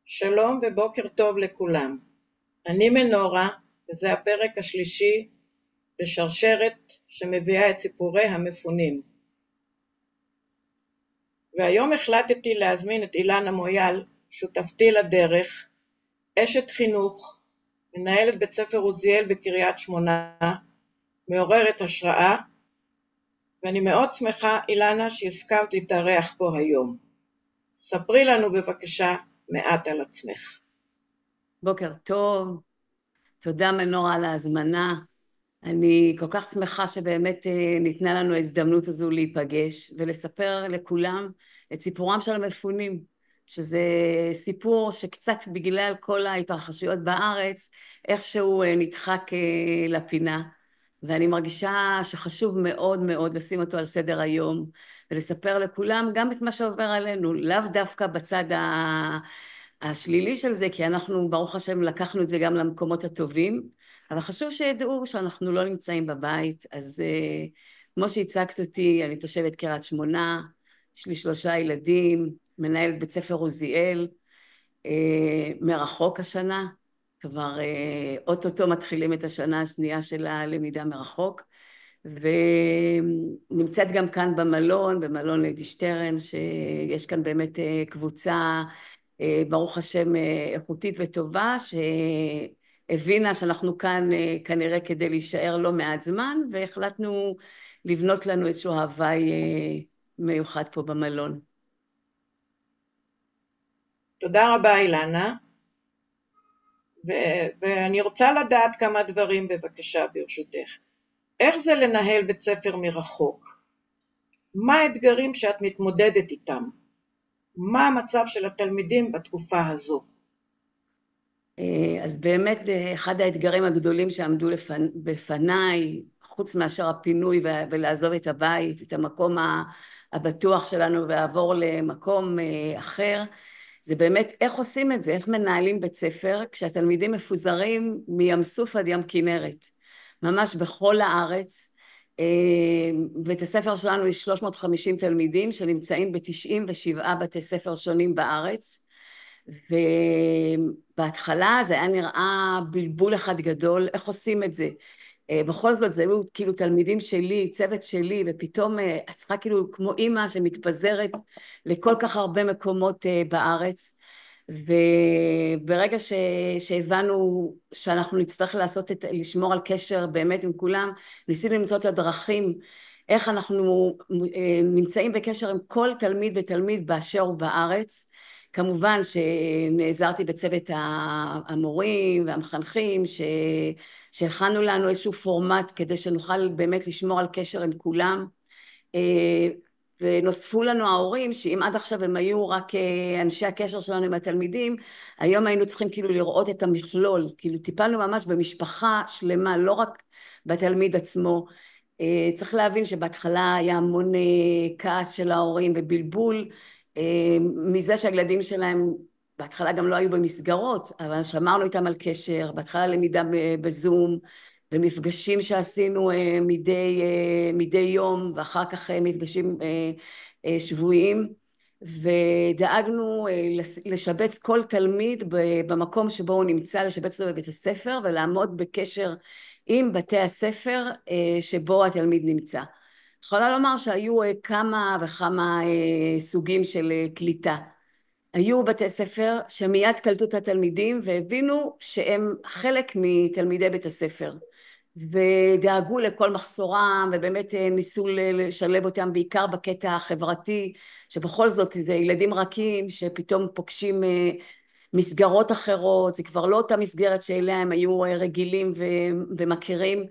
שלום ובוקר טוב לכולם. אני מנורה, וזה הפרק השלישי בשרשרת שמביאה את סיפורי המפונים. והיום החלטתי להזמין את אילנה מויאל, שותפתי לדרך, אשת חינוך, מנהלת בית ספר עוזיאל בקריית שמונה, מעוררת השראה, ואני מאוד שמחה, אילנה, שהסכמת להתארח פה היום. ספרי לנו בבקשה מעט על עצמך. בוקר טוב, תודה מנורה על ההזמנה. אני כל כך שמחה שבאמת ניתנה לנו ההזדמנות הזו להיפגש ולספר לכולם את סיפורם של המפונים, שזה סיפור שקצת בגלל כל ההתרחשויות בארץ איכשהו נדחק לפינה, ואני מרגישה שחשוב מאוד מאוד לשים אותו על סדר היום ולספר לכולם גם את מה שעובר עלינו, לאו דווקא בצד השלילי של זה, כי אנחנו ברוך השם לקחנו את זה גם למקומות הטובים, אבל חשוב שידעו שאנחנו לא נמצאים בבית. אז כמו שהצגת אותי, אני תושבת קריית שמונה, יש לי 3 ילדים, מנהלת בית ספר עוזיאל, מרחוק השנה, כבר אוטוטו מתחילים את השנה השנייה של הלמידה מרחוק, ונמצאת גם כאן במלון ליידי שטרן, שיש כאן באמת קבוצה ברוך השם איכותית וטובה, שהבינה שאנחנו כאן כנראה כדי להישאר לא מעט זמן, והחלטנו לבנות לנו איזשהו הוואי מיוחד פה במלון. תודה רבה אילנה, ואני רוצה לדעת כמה דברים בבקשה ברשותך. איך זה לנהל בית ספר מרחוק? מה האתגרים שאת מתמודדת איתם? מה המצב של התלמידים בתקופה הזו? אז באמת אחד האתגרים הגדולים שעמדו בפניי, חוץ מאשר הפינוי ולעזוב את הבית, את המקום הבטוח שלנו ולעבור למקום אחר, זה באמת איך עושים את זה, איך מנהלים בית ספר כשהתלמידים מפוזרים מים סוף עד ים כנרת, ממש בכל הארץ. בית הספר שלנו יש 350 תלמידים שנמצאים ב97 בתי ספר שונים בארץ, ובהתחלה זה היה נראה בלבול אחד גדול, איך עושים את זה? בכל זאת זה היו כאילו תלמידים שלי, צוות שלי, ופתאום את צריכה כאילו כמו אימא שמתפזרת לכל כך הרבה מקומות בארץ, וברגע שהבנו שאנחנו נצטרך לשמור על קשר באמת עם כולם, ניסינו למצוא את הדרכים איך אנחנו נמצאים בקשר עם כל תלמיד ותלמיד באשר הוא בארץ. כמובן שנעזרתי בצוות המורים והמחנכים שהכנו לנו איזשהו פורמט כדי שנוכל באמת לשמור על קשר עם כולם, ונוספו לנו ההורים שאם עד עכשיו הם היו רק אנשי הקשר שלנו עם התלמידים, היום היינו צריכים כאילו לראות את המכלול, כאילו טיפלנו ממש במשפחה שלמה, לא רק בתלמיד עצמו. צריך להבין שבהתחלה היה המון כעס של ההורים ובלבול מזה שהילדים שלהם בהתחלה גם לא היו במסגרות, אבל שמרנו איתם על קשר, בהתחלה למידה בזום, במפגשים שעשינו מדי יום, ואחר כך מפגשים שבועיים, ודאגנו לשבץ כל תלמיד במקום שבו הוא נמצא, לשבץ אותו בבית הספר ולעמוד בקשר עם בתי הספר שבו התלמיד נמצא. יכולה לומר שהיו כמה וכמה סוגים של קליטה. היו בתי ספר שמיד קלטו את התלמידים והבינו שהם חלק מתלמידי בית הספר, ודאגו לכל מחסורם, ובאמת ניסו לשלב אותם בעיקר בקטע החברתי, שבכל זאת זה ילדים רכים שפתאום פוגשים מסגרות אחרות, זה כבר לא אותה מסגרת שאליה הם היו רגילים ומכירים,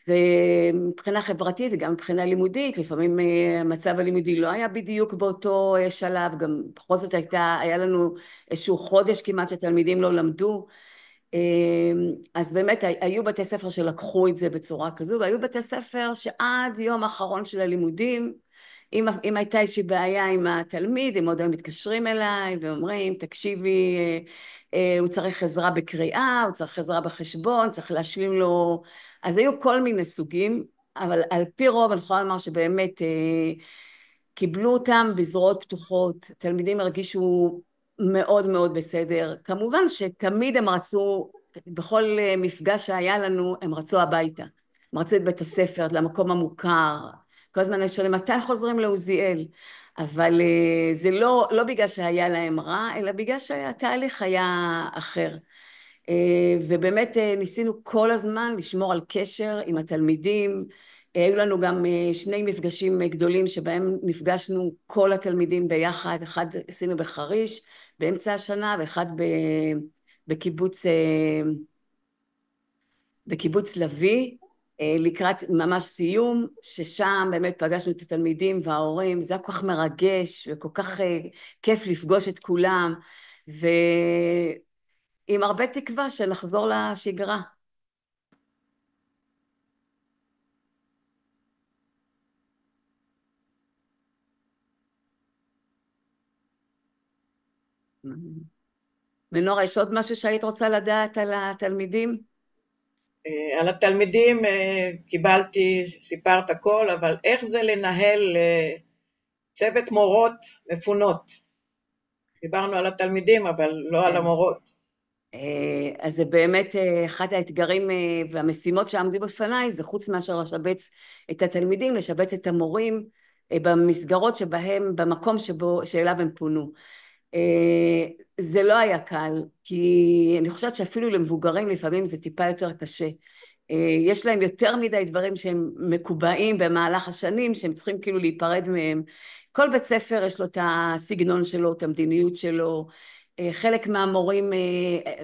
ומבחינה חברתית וגם מבחינה לימודית, לפעמים המצב הלימודי לא היה בדיוק באותו שלב, גם בכל זאת היה לנו איזשהו חודש כמעט שתלמידים לא למדו, אז באמת היו בתי ספר שלקחו את זה בצורה כזו, והיו בתי ספר שעד יום האחרון של הלימודים, אם הייתה איזושהי בעיה עם התלמיד, הם עוד היו מתקשרים אליי ואומרים, תקשיבי, הוא צריך עזרה בקריאה, הוא צריך עזרה בחשבון, צריך להשלים לו. אז היו כל מיני סוגים, אבל על פי רוב אני יכולה לומר שבאמת קיבלו אותם בזרועות פתוחות, תלמידים הרגישו מאוד מאוד בסדר. כמובן שתמיד הם רצו, בכל מפגש שהיה לנו, הם רצו הביתה. הם רצו את בית הספר, למקום המוכר. כל הזמן אני שואלת, מתי חוזרים לעוזיאל? אבל זה לא בגלל שהיה להם רע, אלא בגלל שהתהליך היה אחר. ובאמת ניסינו כל הזמן לשמור על קשר עם התלמידים. היו לנו גם שני מפגשים גדולים שבהם נפגשנו כל התלמידים ביחד, אחד עשינו בחריש באמצע השנה ואחד בקיבוץ, בקיבוץ לביא לקראת ממש סיום, ששם באמת פגשנו את התלמידים וההורים. זה היה כל כך מרגש וכל כך כיף לפגוש את כולם, ועם הרבה תקווה שנחזור לשגרה. מנורה, יש עוד משהו שהיית רוצה לדעת על התלמידים? על התלמידים קיבלתי, סיפרת הכל, אבל איך זה לנהל צוות מורות מפונות? דיברנו על התלמידים, אבל לא על כן. המורות. אז זה באמת אחד האתגרים והמשימות שעמדו בפניי, זה חוץ מאשר לשבץ את התלמידים, לשבץ את המורים במסגרות שבהם, במקום שאליו הם פונו. זה לא היה קל, כי אני חושבת שאפילו למבוגרים לפעמים זה טיפה יותר קשה. יש להם יותר מדי דברים שהם מקובעים במהלך השנים, שהם צריכים כאילו להיפרד מהם. כל בית ספר יש לו את הסגנון שלו, את המדיניות שלו. חלק מהמורים,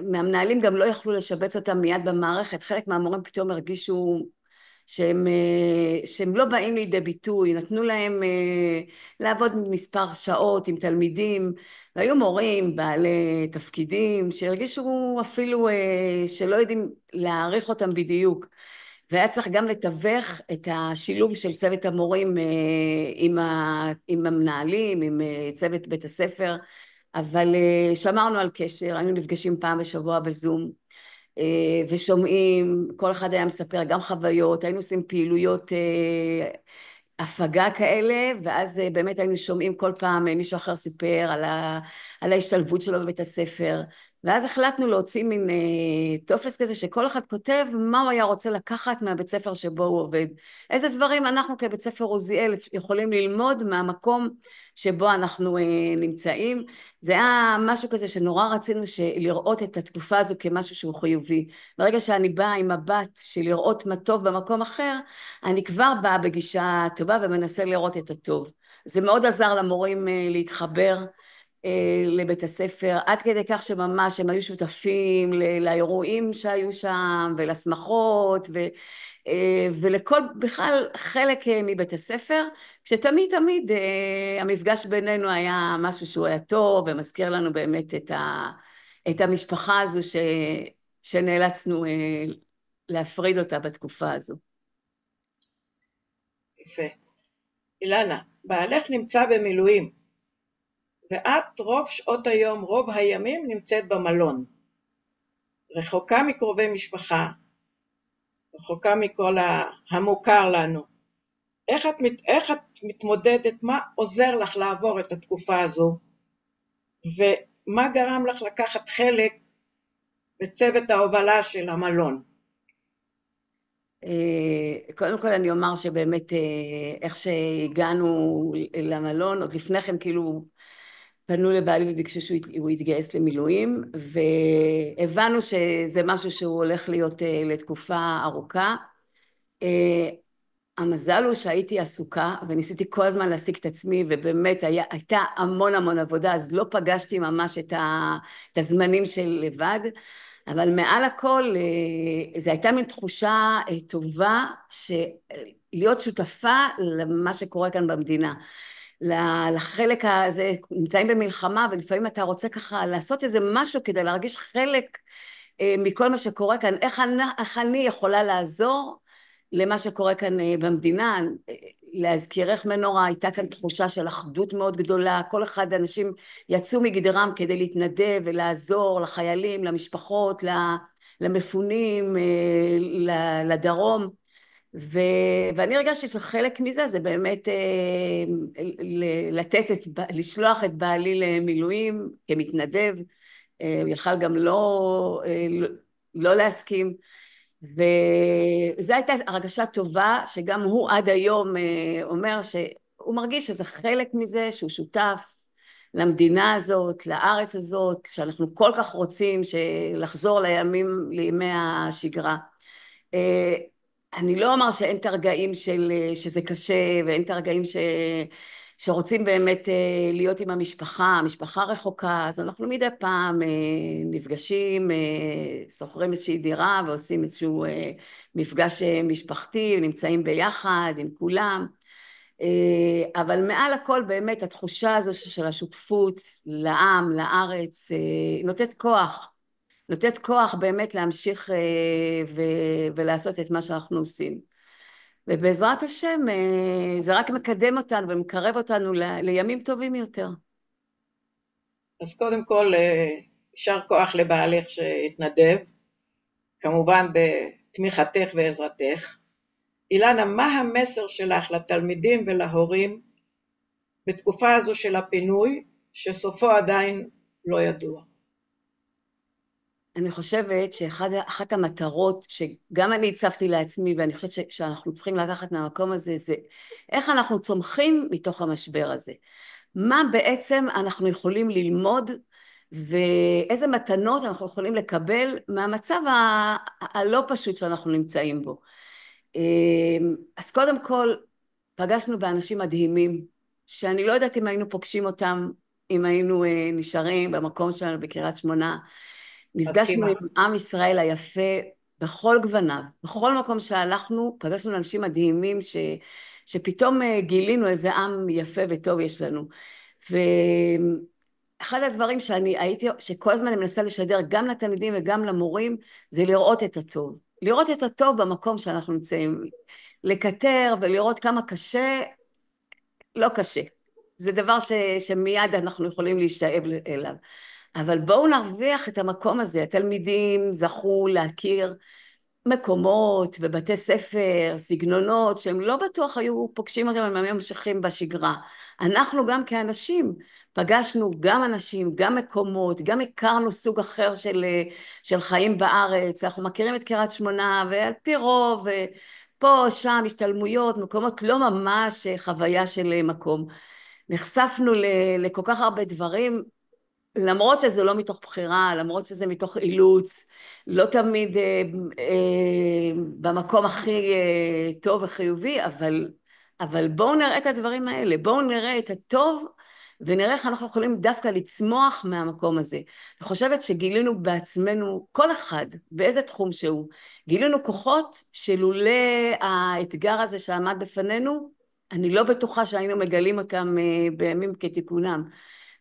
מהמנהלים גם לא יכלו לשבץ אותם מיד במערכת. חלק מהמורים פתאום הרגישו שהם לא באים לידי ביטוי, נתנו להם לעבוד מספר שעות עם תלמידים, והיו מורים בעלי תפקידים שהרגישו אפילו שלא יודעים להעריך אותם בדיוק, והיה צריך גם לתווך את השילוב של צוות המורים עם המנהלים, עם צוות בית הספר. אבל שמרנו על קשר, היינו נפגשים פעם בשבוע בזום ושומעים, כל אחד היה מספר גם חוויות, היינו עושים פעילויות הפגה כאלה, ואז באמת היינו שומעים כל פעם מישהו אחר סיפר על ההשתלבות שלו בבית הספר, ואז החלטנו להוציא מין טופס כזה שכל אחד כותב מה הוא היה רוצה לקחת מהבית ספר שבו הוא עובד, איזה דברים אנחנו כבית ספר עוזיאל יכולים ללמוד מהמקום שבו אנחנו נמצאים. זה היה משהו כזה שנורא רצינו לראות את התקופה הזו כמשהו שהוא חיובי. ברגע שאני באה עם מבט של לראות מה טוב במקום אחר, אני כבר באה בגישה טובה ומנסה לראות את הטוב. זה מאוד עזר למורים להתחבר לבית הספר, עד כדי כך שממש הם היו שותפים לאירועים שהיו שם ולשמחות ולכל בכלל חלק מבית הספר, כשתמיד תמיד המפגש בינינו היה משהו שהוא היה טוב ומזכיר לנו באמת את המשפחה הזו שנאלצנו להפריד אותה בתקופה הזו. יפה. אילנה, בעלך נמצא במילואים, ואת רוב שעות היום, רוב הימים נמצאת במלון. רחוקה מקרובי משפחה, רחוקה מכל המוכר לנו. איך את מתמודדת, מה עוזר לך לעבור את התקופה הזו, ומה גרם לך לקחת חלק בצוות ההובלה של המלון? קודם כל אני אומר שבאמת איך שהגענו למלון, עוד לפני כן כאילו פנו לבעלי וביקשו שהוא יתגייס למילואים, והבנו שזה משהו שהוא הולך להיות לתקופה ארוכה. המזל הוא שהייתי עסוקה וניסיתי כל הזמן להשיג את עצמי, ובאמת הייתה המון עבודה, אז לא פגשתי ממש את הזמנים של לבד, אבל מעל הכל זו הייתה מין תחושה טובה להיות שותפה למה שקורה כאן במדינה, לחלק הזה. נמצאים במלחמה ולפעמים אתה רוצה ככה לעשות איזה משהו כדי להרגיש חלק מכל מה שקורה כאן, איך אני יכולה לעזור למה שקורה כאן במדינה. להזכירך מנורה, הייתה כאן תחושה של אחדות מאוד גדולה, כל אחד, אנשים יצאו מגדרם כדי להתנדב ולעזור לחיילים, למשפחות, למפונים, לדרום, ואני הרגשתי שחלק מזה זה באמת לשלוח את בעלי למילואים כמתנדב. הוא יכל גם לא להסכים, וזו הייתה הרגשה טובה שגם הוא עד היום אומר שהוא מרגיש שזה חלק מזה, שהוא שותף למדינה הזאת, לארץ הזאת, שאנחנו כל כך רוצים לחזור לימי השגרה. אני לא אומר שאין את הרגעים שזה קשה, ואין את הרגעים שרוצים באמת להיות עם המשפחה רחוקה, אז אנחנו מדי פעם נפגשים, שוכרים איזושהי דירה ועושים איזשהו מפגש משפחתי, ונמצאים ביחד עם כולם. אבל מעל הכל באמת התחושה הזו של השותפות לעם, לארץ, נותנת כוח באמת להמשיך ולעשות את מה שאנחנו עושים. ובעזרת השם זה רק מקדם אותנו ומקרב אותנו לימים טובים יותר. אז קודם כל, יישר כוח לבעלך שהתנדב, כמובן בתמיכתך ועזרתך. אילנה, מה המסר שלך לתלמידים ולהורים בתקופה הזו של הפינוי, שסופו עדיין לא ידוע? אני חושבת שאחת המטרות שגם אני הצבתי לעצמי, ואני חושבת שאנחנו צריכים לקחת מהמקום הזה, זה איך אנחנו צומחים מתוך המשבר הזה. מה בעצם אנחנו יכולים ללמוד, ואיזה מתנות אנחנו יכולים לקבל מהמצב הלא פשוט שאנחנו נמצאים בו. אז קודם כל, פגשנו באנשים מדהימים, שאני לא יודעת אם היינו פוגשים אותם, אם היינו נשארים במקום שלנו בקריית שמונה. נפגשנו עם עם ישראל היפה בכל גווניו, בכל מקום שהלכנו, פגשנו אנשים מדהימים שפתאום גילינו איזה עם יפה וטוב יש לנו. ואחד הדברים שכל הזמן אני מנסה לשדר גם לתלמידים וגם למורים, זה לראות את הטוב. לראות את הטוב במקום שאנחנו נמצאים. לקטר ולראות כמה קשה, לא קשה. זה דבר שמיד אנחנו יכולים להישאב אליו. אבל בואו נרוויח את המקום הזה. התלמידים זכו להכיר מקומות ובתי ספר, סגנונות, שהם לא בטוח היו פוגשים אותם, הם היו ממשיכים בשגרה. אנחנו גם כאנשים פגשנו גם אנשים, גם מקומות, גם הכרנו סוג אחר של חיים בארץ. אנחנו מכירים את קריית שמונה, ועל פי רוב, פה, שם, השתלמויות, מקומות לא ממש חוויה של מקום. נחשפנו לכל כך הרבה דברים, למרות שזה לא מתוך בחירה, למרות שזה מתוך אילוץ, לא תמיד במקום הכי טוב וחיובי, אבל בואו נראה את הדברים האלה, בואו נראה את הטוב, ונראה איך אנחנו יכולים דווקא לצמוח מהמקום הזה. אני חושבת שגילינו בעצמנו, כל אחד, באיזה תחום שהוא, גילינו כוחות שלולא האתגר הזה שעמד בפנינו, אני לא בטוחה שהיינו מגלים אותם בימים כתיקונם.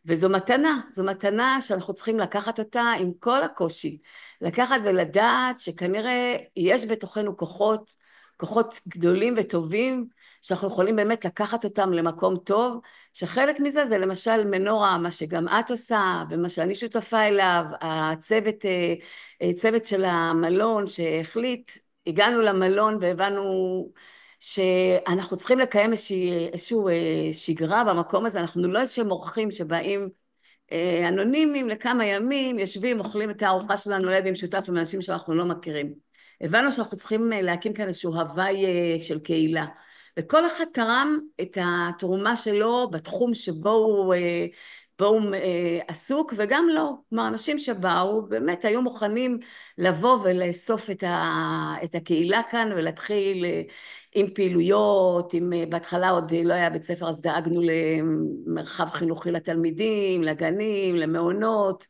וזו מתנה, זו מתנה שאנחנו צריכים לקחת אותה עם כל הקושי, לקחת ולדעת שכנראה יש בתוכנו כוחות גדולים וטובים, שאנחנו יכולים באמת לקחת אותם למקום טוב, שחלק מזה זה למשל מנורה, מה שגם את עושה, ומה שאני שותפה אליו, צוות של המלון שהחליט, הגענו למלון והבנו שאנחנו צריכים לקיים איזשהו שגרה במקום הזה, אנחנו לא איזשהם אורחים שבאים אנונימיים לכמה ימים, יושבים, אוכלים את הארוחה שלנו אולי במשותף עם אנשים שאנחנו לא מכירים. הבנו שאנחנו צריכים להקים כאן איזשהו הוואי של קהילה, וכל אחד תרם את התרומה שלו בתחום שבו הוא עסוק, וגם לא, כלומר אנשים שבאו באמת היו מוכנים לבוא ולאסוף את הקהילה כאן ולהתחיל עם פעילויות, בהתחלה עוד לא היה בית ספר אז דאגנו למרחב חינוכי לתלמידים, לגנים, למעונות,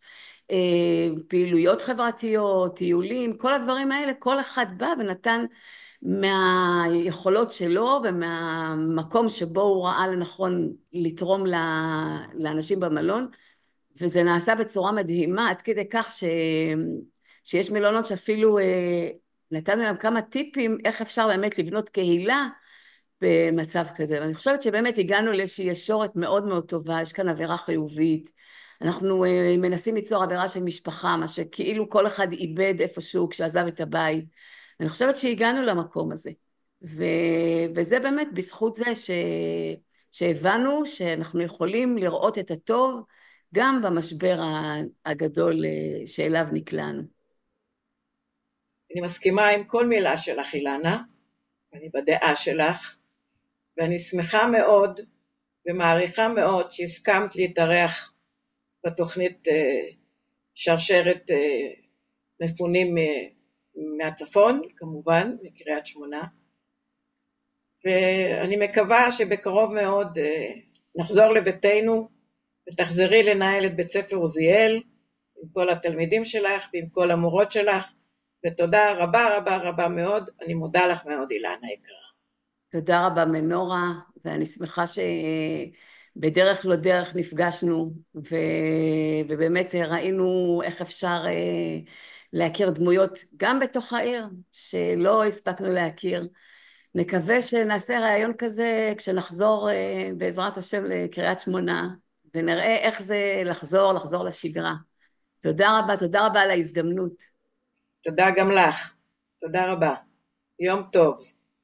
פעילויות חברתיות, טיולים, כל הדברים האלה, כל אחד בא ונתן מהיכולות שלו ומהמקום שבו הוא ראה לנכון לתרום לאנשים במלון, וזה נעשה בצורה מדהימה, עד כדי כך שיש מלונות שאפילו נתנו להם כמה טיפים איך אפשר באמת לבנות קהילה במצב כזה. ואני חושבת שבאמת הגענו לאיזושהי ישורת מאוד מאוד טובה, יש כאן אווירה חיובית, אנחנו מנסים ליצור אווירה של משפחה, מה שכאילו כל אחד איבד איפשהו כשעזב את הבית. אני חושבת שהגענו למקום הזה. ו... וזה באמת בזכות זה שהבנו שאנחנו יכולים לראות את הטוב גם במשבר הגדול שאליו נקלענו. אני מסכימה עם כל מילה שלך, אילנה, אני בדעה שלך, ואני שמחה מאוד ומעריכה מאוד שהסכמת להתארח בתוכנית שרשרת מפונים מהצפון, כמובן, מקריית שמונה, ואני מקווה שבקרוב מאוד נחזור לביתנו ותחזרי לנהל את בית ספר עוזיאל עם כל התלמידים שלך ועם כל המורות שלך, ותודה רבה רבה רבה מאוד, אני מודה לך מאוד אילנה יקרה. תודה רבה מנורה, ואני שמחה שבדרך לא דרך נפגשנו, ובאמת ראינו איך אפשר להכיר דמויות גם בתוך העיר שלא הספקנו להכיר. נקווה שנעשה רעיון כזה כשנחזור בעזרת השם לקריית שמונה, ונראה איך זה לחזור לשגרה. תודה רבה על ההזדמנות. תודה גם לך, תודה רבה, יום טוב.